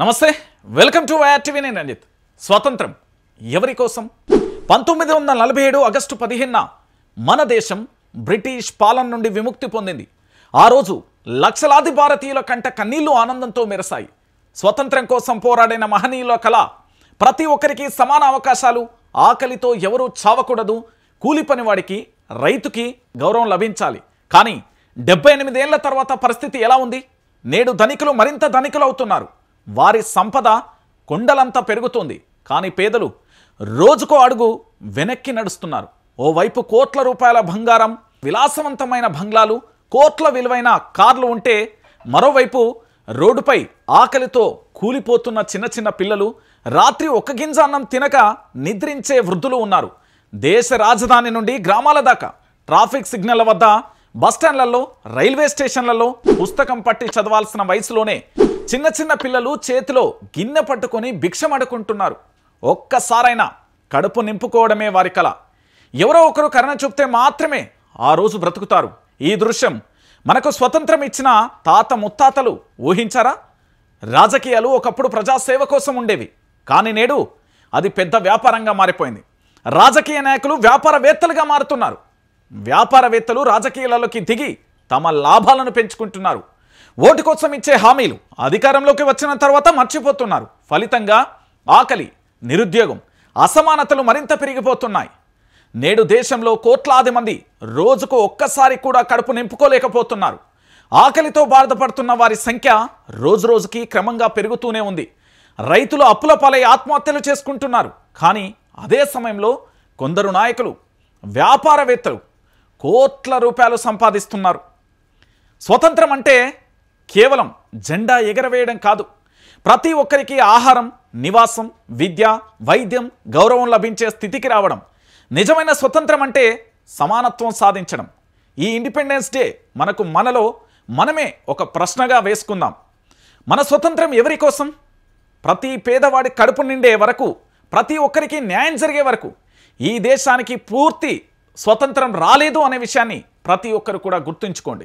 నమస్తే welcome to YR TV నేను రంజిత్ స్వతంత్రం ఎవరి కోసం 1947 ఆగస్టు 15న మన దేశం బ్రిటిష్ పాలన నుండి విముక్తి పొందింది. ఆ రోజు లక్షలాది భారతీయుల కంట కన్నీళ్లు ఆనందంతో మెరసాయి. స్వతంత్రం కోసం పోరాడిన మహనీయుల కళ ప్రతి ఒక్కరికి సమాన అవకాశాలు, ఆకలితో ఎవరూ చావకూడదు, కూలి పనివాడికి రైతుకి గౌరవం లభించాలి. కానీ 78 ఏళ్ల తర్వాత పరిస్థితి ఎలా ఉంది? నేడు ధనికులు మరింత ధనికులు అవుతున్నారు. వారి సంపద కొండలంతా పెరుగుతుంది. కానీ పేదలు రోజుకో అడుగు వెనక్కి నడుస్తున్నారు. ఓవైపు కోట్ల రూపాయల బంగారం, విలాసవంతమైన బంగ్లాలు, కోట్ల విలువైన కార్లు ఉంటే మరోవైపు రోడ్డుపై ఆకలితో కూలిపోతున్న చిన్న చిన్న పిల్లలు, రాత్రి ఒక్క గింజ అన్నం తినక నిద్రించే వృద్ధులు ఉన్నారు. దేశ రాజధాని నుండి గ్రామాల దాకా ట్రాఫిక్ సిగ్నళ్ల వద్ద, బస్టాండ్లలో, రైల్వే స్టేషన్లలో పుస్తకం పట్టి చదవాల్సిన వయసులోనే చిన్న చిన్న పిల్లలు చేతిలో గిన్నె పట్టుకొని భిక్షమడుకుంటున్నారు. ఒక్కసారైనా కడుపు నింపుకోవడమే వారి కల. ఎవరో ఒకరు కరుణ చూపితే మాత్రమే ఆ రోజు బ్రతుకుతారు. ఈ దృశ్యం మనకు స్వతంత్రం ఇచ్చిన తాత ముత్తాతలు ఊహించారా? రాజకీయాలు ఒకప్పుడు ప్రజాసేవ కోసం ఉండేవి. కానీ నేడు అది పెద్ద వ్యాపారంగా మారిపోయింది. రాజకీయ నాయకులు వ్యాపారవేత్తలుగా మారుతున్నారు. వ్యాపారవేత్తలు రాజకీయాలలోకి దిగి తమ లాభాలను పెంచుకుంటున్నారు. ఓటు కోసం ఇచ్చే హామీలు అధికారంలోకి వచ్చిన తర్వాత మర్చిపోతున్నారు. ఫలితంగా ఆకలి, నిరుద్యోగం, అసమానతలు మరింత పెరిగిపోతున్నాయి. నేడు దేశంలో కోట్లాది మంది రోజుకు ఒక్కసారి కూడా కడుపు నింపుకోలేకపోతున్నారు. ఆకలితో బాధపడుతున్న వారి సంఖ్య రోజురోజుకి క్రమంగా పెరుగుతూనే ఉంది. రైతులు అప్పుల పాలై ఆత్మహత్యలు చేసుకుంటున్నారు. కానీ అదే సమయంలో కొందరు నాయకులు, వ్యాపారవేత్తలు కోట్ల రూపాయలు సంపాదిస్తున్నారు. స్వతంత్రం అంటే కేవలం జెండా ఎగరవేయడం కాదు. ప్రతి ఒక్కరికి ఆహారం, నివాసం, విద్య, వైద్యం, గౌరవం లభించే స్థితికి రావడం. నిజమైన స్వతంత్రం అంటే సమానత్వం సాధించడం. ఈ ఇండిపెండెన్స్ డే మనలో మనమే ఒక ప్రశ్నగా వేసుకుందాం. మన స్వతంత్రం ఎవరి కోసం? ప్రతి పేదవాడి కడుపు నిండే వరకు, ప్రతి ఒక్కరికి న్యాయం జరిగే వరకు ఈ దేశానికి పూర్తి స్వతంత్రం రాలేదు అనే విషయాన్ని ప్రతి ఒక్కరు కూడా గుర్తుంచుకోండి.